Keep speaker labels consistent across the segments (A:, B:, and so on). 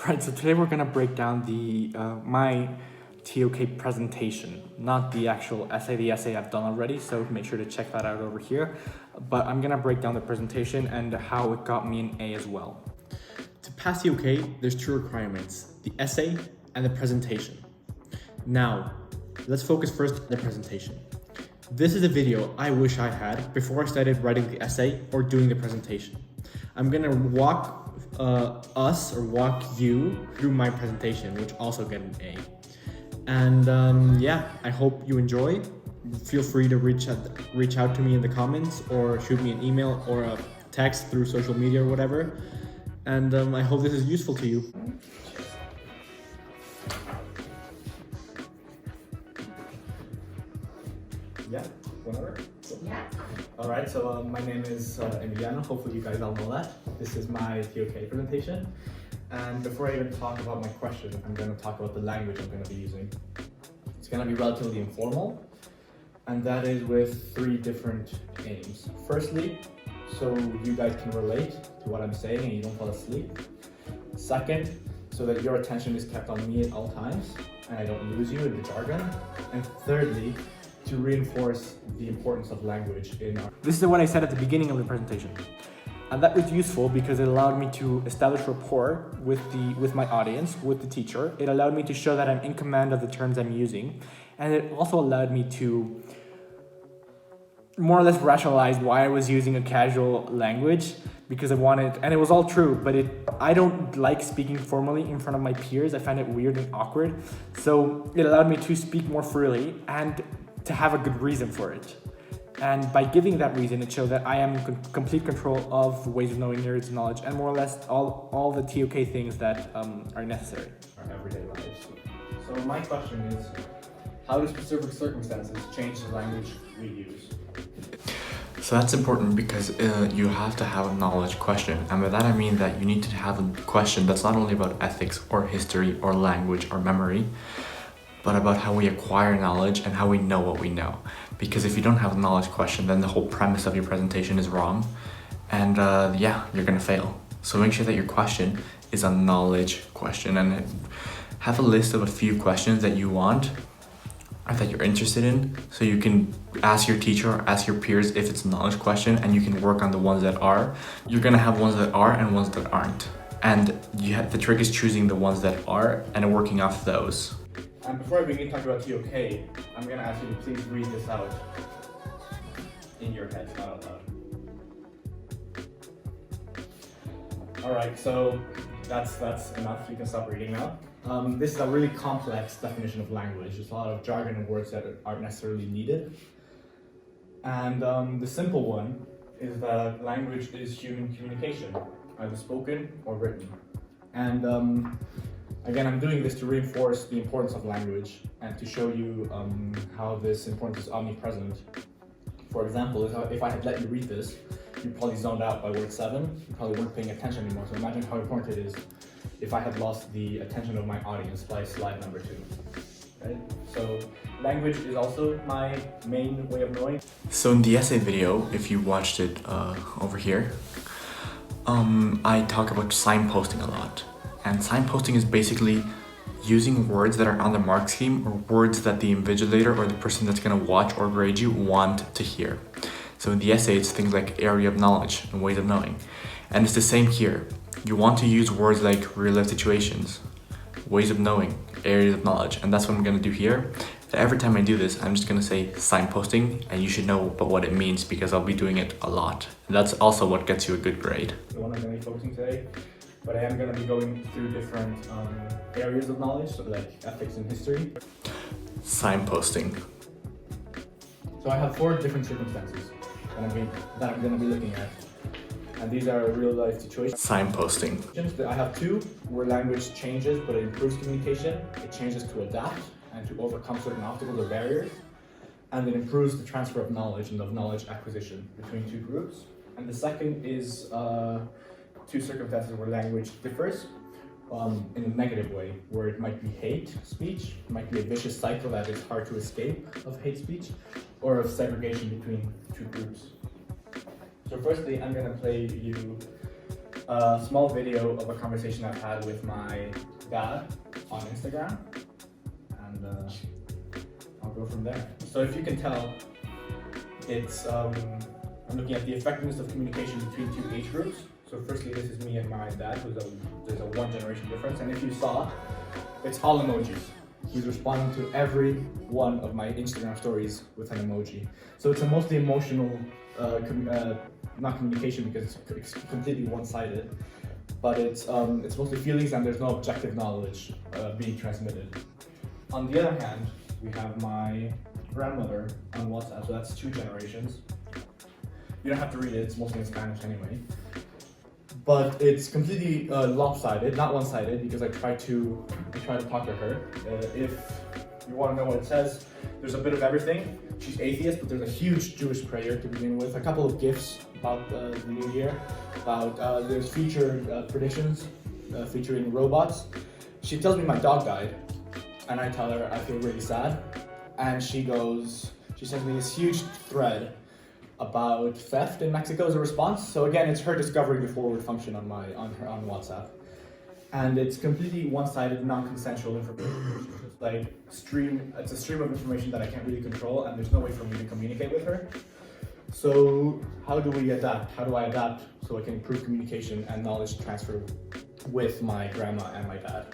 A: Alright, so today we're gonna break down the my TOK presentation, not the actual essay. The essay I've done already, so make sure to check that out over here. But I'm gonna break down the presentation and how it got me an A as well. To pass TOK, there's two requirements: the essay and the presentation. Now, let's focus first on the presentation. This is a video I wish I had before I started writing the essay or doing the presentation. I'm gonna walk walk you through my presentation, which also get an A. And yeah, I hope you enjoy. Feel free to reach out to me in the comments or shoot me an email or a text through social media or whatever. And I hope this is useful to you. Yeah, whenever.
B: Yeah.
A: All right, so my name is Emiliano. Hopefully you guys all know that. This is my TOK presentation. And before I even talk about my question, I'm going to talk about the language I'm going to be using. It's going to be relatively informal, and that is with three different aims. Firstly, so you guys can relate to what I'm saying and you don't fall asleep. Second, so that your attention is kept on me at all times and I don't lose you in the jargon. And thirdly, to reinforce the importance of language in our... This is what I said at the beginning of the presentation. And that was useful because it allowed me to establish rapport with my audience, with the teacher. It allowed me to show that I'm in command of the terms I'm using. And it also allowed me to more or less rationalize why I was using a casual language, because I wanted, and it was all true, but I don't like speaking formally in front of my peers. I find it weird and awkward. So it allowed me to speak more freely and to have a good reason for it. And by giving that reason, it showed that I am in complete control of the ways of knowing, areas of knowledge, and more or less all the TOK things that are necessary in our everyday lives. So my question is, how do specific circumstances change the language we use?
C: So that's important because you have to have a knowledge question, and by that I mean that you need to have a question that's not only about ethics or history or language or memory, but about how we acquire knowledge and how we know what we know. Because if you don't have a knowledge question, then the whole premise of your presentation is wrong, and yeah, you're gonna fail. So make sure that your question is a knowledge question, and have a list of a few questions that you want or that you're interested in, so you can ask your teacher or ask your peers if it's a knowledge question, and you can work on the ones that are. You're gonna have ones that are and ones that aren't. And the trick is choosing the ones that are and working off those.
A: And before I begin talking about TOK, I'm gonna ask you to please read this out in your head, not out loud. All right, so that's enough. You can stop reading now. This is a really complex definition of language. There's a lot of jargon and words that aren't necessarily needed. And the simple one is that language is human communication, either spoken or written. And again, I'm doing this to reinforce the importance of language and to show you how this importance is omnipresent. For example, if I had let you read this, you probably zoned out by word 7. You probably weren't paying attention anymore. So imagine how important it is if I had lost the attention of my audience by slide number 2. Right? So language is also my main way of knowing.
C: So in the essay video, if you watched it over here, I talk about signposting a lot. And signposting is basically using words that are on the mark scheme or words that the invigilator or the person that's going to watch or grade you want to hear. So in the essay, it's things like area of knowledge and ways of knowing. And it's the same here. You want to use words like real-life situations, ways of knowing, areas of knowledge, and that's what I'm going to do here. And every time I do this, I'm just going to say signposting, and you should know about what it means because I'll be doing it a lot. And that's also what gets you a good grade.
A: The one I'm going to be focusing today, but I am going to be going through different areas of knowledge, so like ethics and history.
C: Signposting.
A: So I have 4 different circumstances that I'm going to be looking at. And these are real life situations.
C: Signposting.
A: I have 2 where language changes, but it improves communication. It changes to adapt and to overcome certain obstacles or barriers. And it improves the transfer of knowledge and of knowledge acquisition between 2 groups. And the second is 2 circumstances where language differs in a negative way, where it might be hate speech, it might be a vicious cycle that is hard to escape of hate speech, or of segregation between 2 groups. So firstly, I'm going to play you a small video of a conversation I've had with my dad on Instagram, and I'll go from there. So if you can tell, it's I'm looking at the effectiveness of communication between two age groups. So firstly, this is me and my dad, there's a 1 generation difference, and if you saw, it's all emojis. He's responding to every one of my Instagram stories with an emoji. So it's a mostly emotional, not communication because it's completely one-sided, but it's mostly feelings and there's no objective knowledge being transmitted. On the other hand, we have my grandmother on WhatsApp, so that's 2 generations. You don't have to read it, it's mostly in Spanish anyway. But it's completely lopsided, not one-sided, because I try to talk to her. If you want to know what it says, there's a bit of everything. She's atheist, but there's a huge Jewish prayer to begin with. A couple of gifts about the new year. There's future predictions featuring robots. She tells me my dog died, and I tell her I feel really sad. And she sends me this huge thread about theft in Mexico as a response. So again, it's her discovering the forward function on WhatsApp. And it's completely one-sided, non-consensual information. It's a stream of information that I can't really control, and there's no way for me to communicate with her. So how do we adapt? How do I adapt so I can improve communication and knowledge transfer with my grandma and my dad?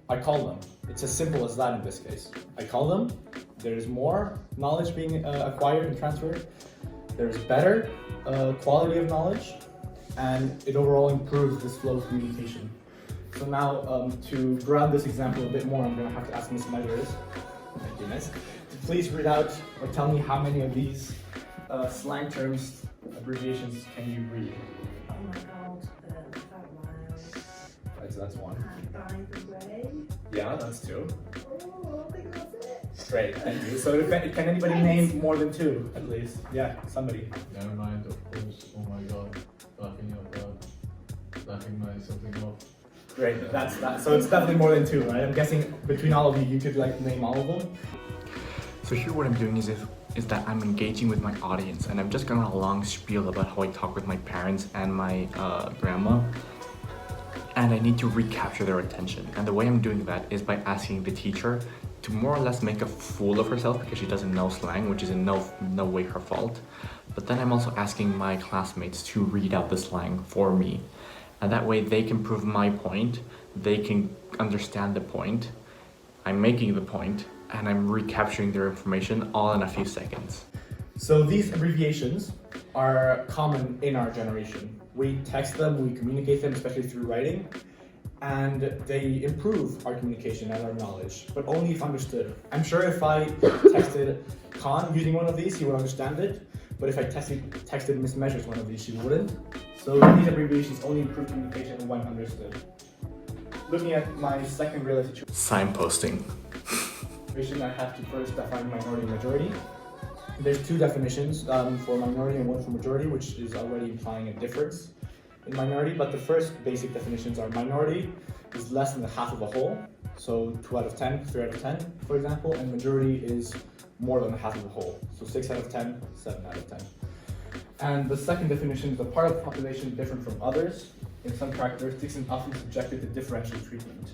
A: I call them. It's as simple as that in this case. I call them, there's more knowledge being acquired and transferred. There's better quality of knowledge, and it overall improves this flow of communication. So now, to grab this example a bit more, I'm going to have to ask Ms. Measures, thank you, Miss, to please read out or tell me how many of these slang terms, abbreviations can you read?
B: Oh my god, that one.
A: Right, so that's 1.
B: Thigns away.
A: Yeah, that's 2.
B: Oh, I think that's it.
A: Great, thank you. So can anybody name more than 2, at least? Yeah, somebody.
D: Never mind, of course. Oh my god. Backing up that. Backing my something up.
A: Great, that's that. So it's definitely more than 2, right? I'm guessing between all of you, you could name all of them.
C: So here what I'm doing is that I'm engaging with my audience, and I'm just going on a long spiel about how I talk with my parents and my grandma, and I need to recapture their attention. And the way I'm doing that is by asking the teacher to more or less make a fool of herself because she doesn't know slang, which is in no way her fault. But then I'm also asking my classmates to read out the slang for me. And that way they can prove my point, they can understand the point, I'm making the point, and I'm recapturing their information all in a few seconds.
A: So these abbreviations are common in our generation. We text them, we communicate them, especially through writing, and they improve our communication and our knowledge, but only if understood. I'm sure if I texted Khan using one of these, he would understand it, but if I texted Miss Measures one of these, she wouldn't. So these abbreviations only improve communication when understood. Looking at my second relative
C: Signposting.
A: situation, I have to first define minority and majority. There's 2 definitions for minority and 1 for majority, which is already implying a difference in minority, but the first basic definitions are minority is less than the half of a whole, so 2 out of 10, 3 out of 10, for example, and majority is more than the half of a whole, so 6 out of 10, 7 out of 10. And the second definition is a part of the population different from others in some characteristics and often subjected to differential treatment.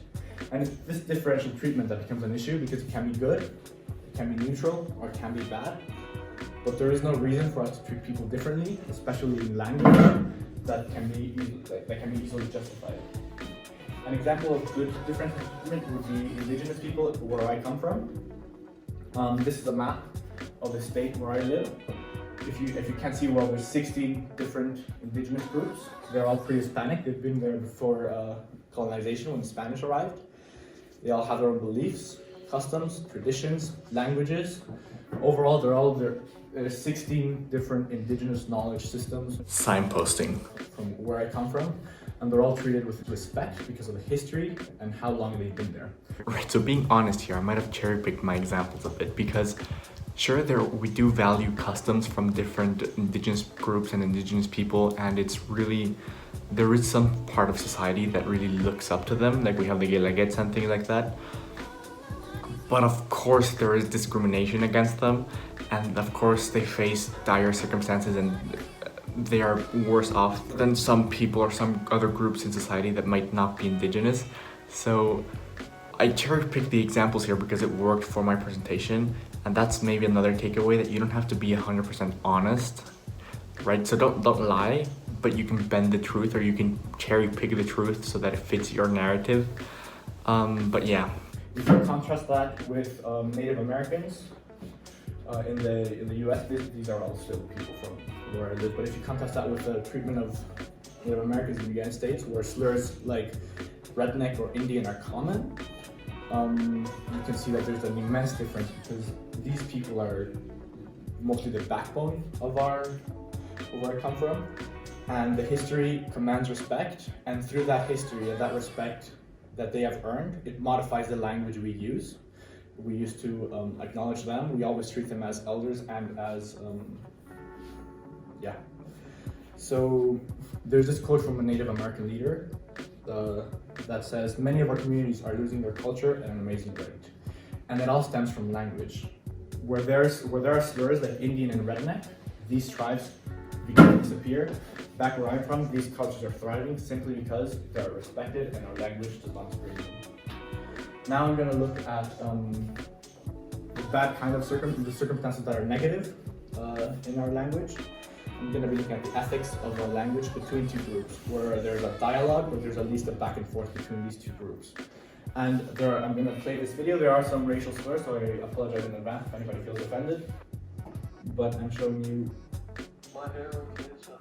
A: And it's this differential treatment that becomes an issue because it can be good, it can be neutral, or it can be bad. But there is no reason for us to treat people differently, especially in language, that can be easily justified. An example of good differential treatment would be indigenous people, where I come from. This is a map of the state where I live. If you can't see well, there's 16 different indigenous groups. They're all pre-Hispanic. They've been there before colonization when the Spanish arrived. They all have their own beliefs, customs, traditions, languages. Overall, there's 16 different indigenous knowledge systems.
C: Signposting.
A: From where I come from, and they're all treated with respect because of the history and how long they've been there.
C: Right, so being honest here, I might have cherry-picked my examples a bit because sure, we do value customs from different indigenous groups and indigenous people, and there is some part of society that really looks up to them, like we have the Guelaguetza and things like that. But of course there is discrimination against them, and of course they face dire circumstances and they are worse off than some people or some other groups in society that might not be indigenous. So I cherry-picked the examples here because it worked for my presentation, and that's maybe another takeaway, that you don't have to be 100% honest, right? So don't lie, but you can bend the truth, or you can cherry-pick the truth so that it fits your narrative. But yeah.
A: If you contrast that with Native Americans in the US, these are all still people from where I live, but if you contrast that with the treatment of Native Americans in the United States, where slurs like redneck or Indian are common, you can see that there's an immense difference, because these people are mostly the backbone of where I come from, and the history commands respect, and through that history and that respect that they have earned, it modifies the language we use. We used to acknowledge them. We always treat them as elders and as, So there's this quote from a Native American leader that says, "Many of our communities are losing their culture at an amazing rate." And it all stems from language. Where there are slurs like Indian and redneck, these tribes begin to disappear. Back where I'm from, these cultures are thriving simply because they are respected and our language does not degrade them. Now I'm going to look at that kind of the circumstances that are negative in our language. I'm going to be looking at the ethics of our language between two groups, where there's a dialogue, but there's at least a back and forth between these two groups. And I'm going to play this video. There are some racial slurs, so I apologize in advance if anybody feels offended. But I'm showing you.
D: My hair is a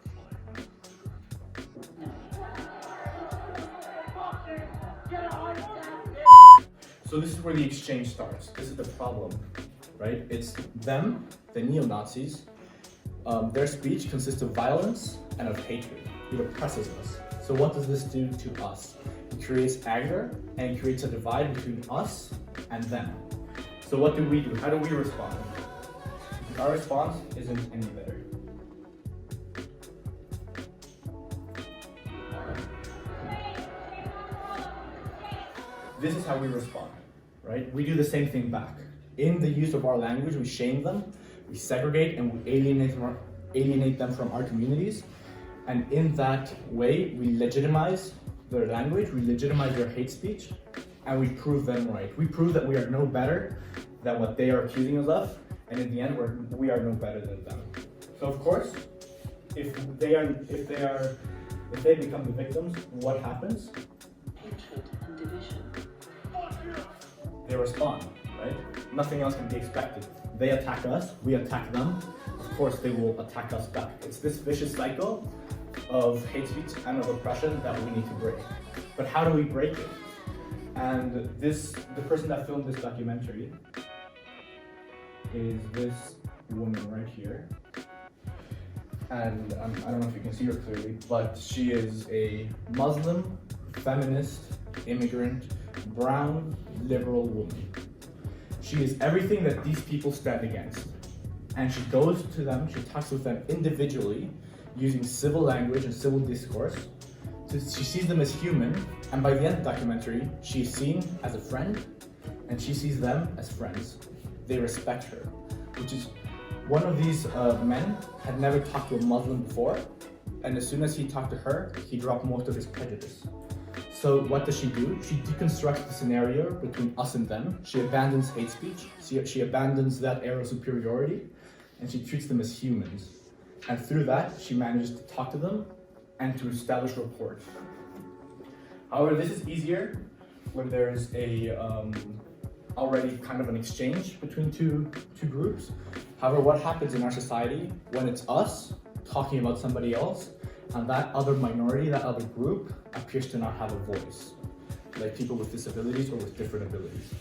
A: So this is where the exchange starts. This is the problem, right? It's them, the neo-Nazis. Their speech consists of violence and of hatred. It oppresses us. So what does this do to us? It creates anger, and it creates a divide between us and them. So what do we do? How do we respond? Our response isn't any better. This is how we respond, right? We do the same thing back. In the use of our language, we shame them, we segregate, and we alienate them from our communities. And in that way, we legitimize their language, we legitimize their hate speech, and we prove them right. We prove that we are no better than what they are accusing us of, and in the end, we are no better than them. So of course, if they become the victims, what happens?
E: Hatred and division.
A: They respond, right? Nothing else can be expected. They attack us, we attack them. Of course, they will attack us back. It's this vicious cycle of hate speech and of oppression that we need to break. But how do we break it? And the person that filmed this documentary is this woman right here. And I don't know if you can see her clearly, but she is a Muslim, feminist, immigrant, brown, liberal woman. She is everything that these people stand against. And she goes to them, she talks with them individually, using civil language and civil discourse. She sees them as human, and by the end of the documentary, she is seen as a friend, and she sees them as friends. They respect her, which is, one of these men had never talked to a Muslim before, and as soon as he talked to her, he dropped most of his prejudice. So what does she do? She deconstructs the scenario between us and them. She abandons hate speech. She abandons that era of superiority, and she treats them as humans. And through that, she manages to talk to them and to establish rapport. However, this is easier when there is already kind of an exchange between two groups. However, what happens in our society when it's us talking about somebody else, and that other minority, that other group, appears to not have a voice, like people with disabilities or with different abilities.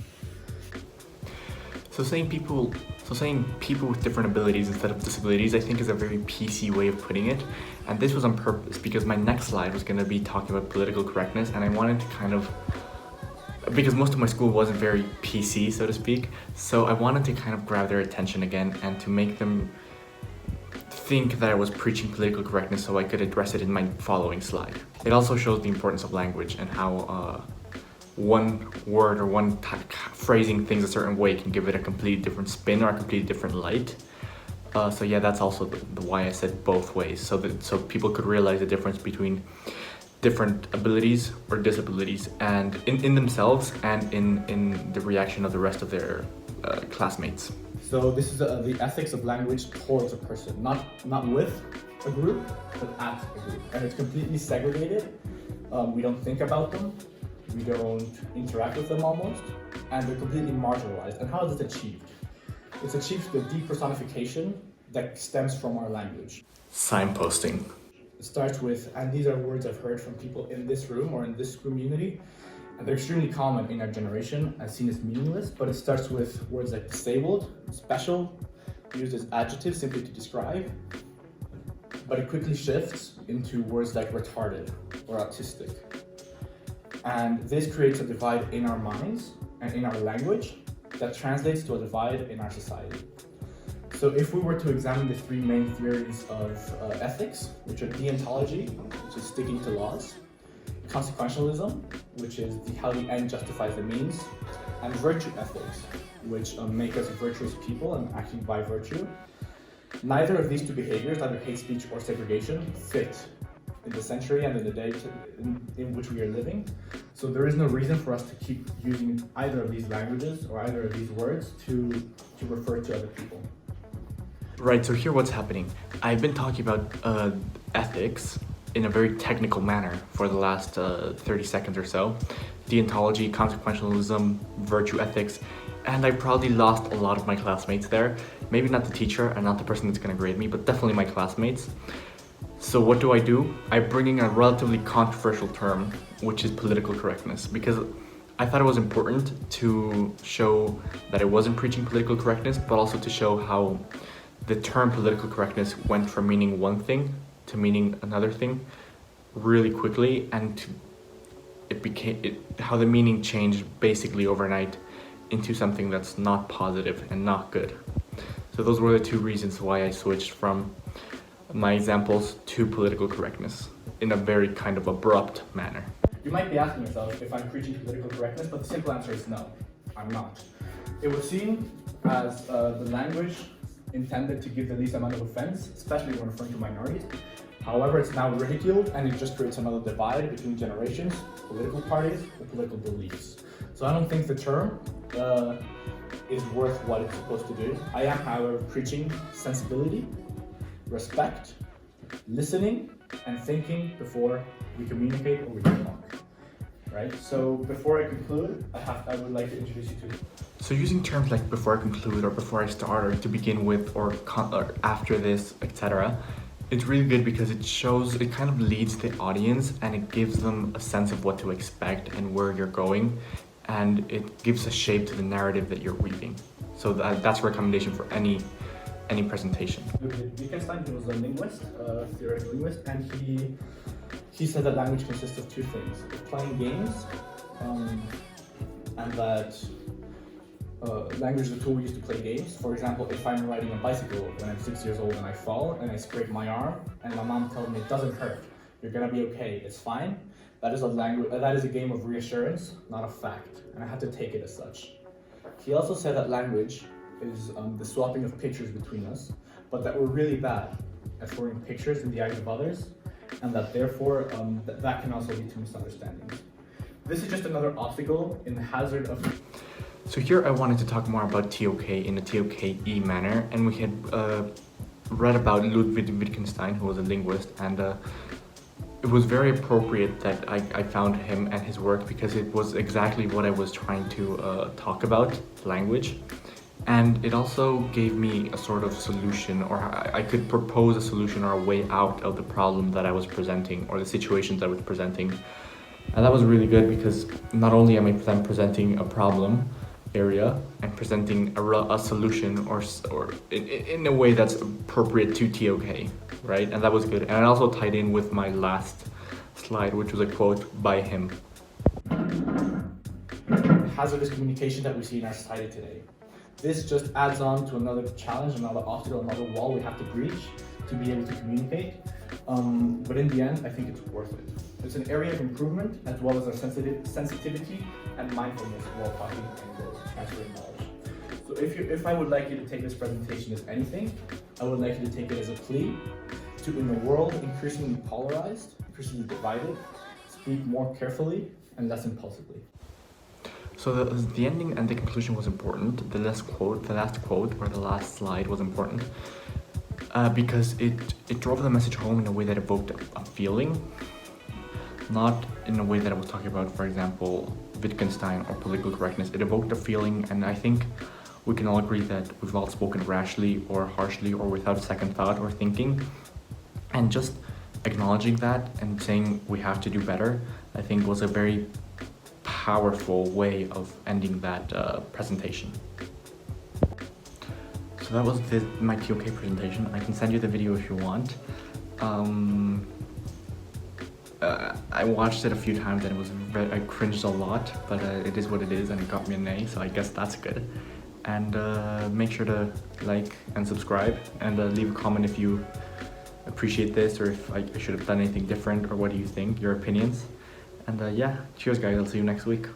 C: So saying people with different abilities instead of disabilities, I think, is a very PC way of putting it. And this was on purpose because my next slide was going to be talking about political correctness, and I wanted to kind of, because most of my school wasn't very PC, so to speak, so I wanted to kind of grab their attention again and to make them think that I was preaching political correctness so I could address it in my following slide. It also shows the importance of language and how one word or phrasing things a certain way can give it a completely different spin or a completely different light. So yeah, that's also the why I said both ways, so people could realize the difference between different abilities or disabilities, and in themselves and in the reaction of the rest of their classmates.
A: So this is the ethics of language towards a person, not with a group, but at a group. And it's completely segregated. We don't think about them. We don't interact with them almost. And they're completely marginalized. And how is it achieved? It's achieved through the depersonification that stems from our language.
C: Signposting.
A: It starts with, and these are words I've heard from people in this room or in this community, and they're extremely common in our generation, as seen as meaningless, but it starts with words like disabled, special, used as adjectives simply to describe, but it quickly shifts into words like retarded or autistic. And this creates a divide in our minds and in our language that translates to a divide in our society. So if we were to examine the three main theories of ethics, which are deontology, which is sticking to laws, consequentialism, which is how the end justifies the means, and virtue ethics, which make us virtuous people and acting by virtue. Neither of these two behaviors, either hate speech or segregation, fit in the century and in the day in which we are living. So there is no reason for us to keep using either of these languages or either of these words to refer to other people.
C: Right, so here what's happening. I've been talking about ethics in a very technical manner for the last 30 seconds or so. Deontology, consequentialism, virtue ethics, and I probably lost a lot of my classmates there. Maybe not the teacher and not the person that's gonna grade me, but definitely my classmates. So what do? I bring in a relatively controversial term, which is political correctness, because I thought it was important to show that I wasn't preaching political correctness, but also to show how the term political correctness went from meaning one thing to meaning another thing really quickly, and how the meaning changed basically overnight into something that's not positive and not good. So those were the two reasons why I switched from my examples to political correctness in a very kind of abrupt manner.
A: You might be asking yourself if I'm preaching political correctness, but the simple answer is no, I'm not. It was seen as the language intended to give the least amount of offense, especially when referring to minorities. However, it's now ridiculed, and it just creates another divide between generations, political parties, or political beliefs. So I don't think the term is worth what it's supposed to do. I am, however, preaching sensibility, respect, listening, and thinking before we communicate or we talk. Right? So before I conclude, I would like to introduce you to.
C: So using terms like before I conclude or before I start or to begin with or after this, etc. It's really good because it kind of leads the audience and it gives them a sense of what to expect and where you're going, and it gives a shape to the narrative that you're weaving. So that's a recommendation for any presentation.
A: Wittgenstein, he was a linguist, theoretical linguist, and he said that language consists of two things: playing games, and that language is a tool we use to play games. For example, if I'm riding a bicycle when I'm 6 years old and I fall and I scrape my arm and my mom tells me it doesn't hurt, you're gonna be okay, it's fine. That is a game of reassurance, not a fact, and I have to take it as such. He also said that language is the swapping of pictures between us, but that we're really bad at forming pictures in the eyes of others, and that therefore that can also lead to misunderstandings. This is just another obstacle in the hazard of.
C: So here I wanted to talk more about TOK in a TOK-y manner, and we had read about Ludwig Wittgenstein, who was a linguist, and it was very appropriate that I found him and his work because it was exactly what I was trying to talk about, language. And it also gave me a sort of solution, or I could propose a solution or a way out of the problem that I was presenting, or the situations I was presenting. And that was really good because not only am I presenting a problem area and presenting a solution or in a way that's appropriate to TOK, right? And that was good. And it also tied in with my last slide, which was a quote by him.
A: Hazardous communication that we see in our society today. This just adds on to another challenge, another obstacle, another wall we have to breach to be able to communicate. But in the end, I think it's worth it. It's an area of improvement as well as our sensitivity and mindfulness while talking and transferring knowledge. So if I would like you to take this presentation as anything, I would like you to take it as a plea to, in a world increasingly polarized, increasingly divided, speak more carefully and less impulsively.
C: So the ending and the conclusion was important. The last quote or the last slide was important because it drove the message home in a way that evoked a feeling, not in a way that I was talking about, for example, Wittgenstein or political correctness. It evoked a feeling, and I think we can all agree that we've all spoken rashly or harshly or without second thought or thinking. And just acknowledging that and saying we have to do better, I think was a very powerful way of ending that presentation. So that was my TOK presentation. I can send you the video if you want. I watched it a few times and I cringed a lot, but it is what it is and it got me an A, so I guess that's good. And make sure to like and subscribe and leave a comment if you appreciate this or if I should have done anything different or what do you think, your opinions. And yeah, cheers guys, I'll see you next week.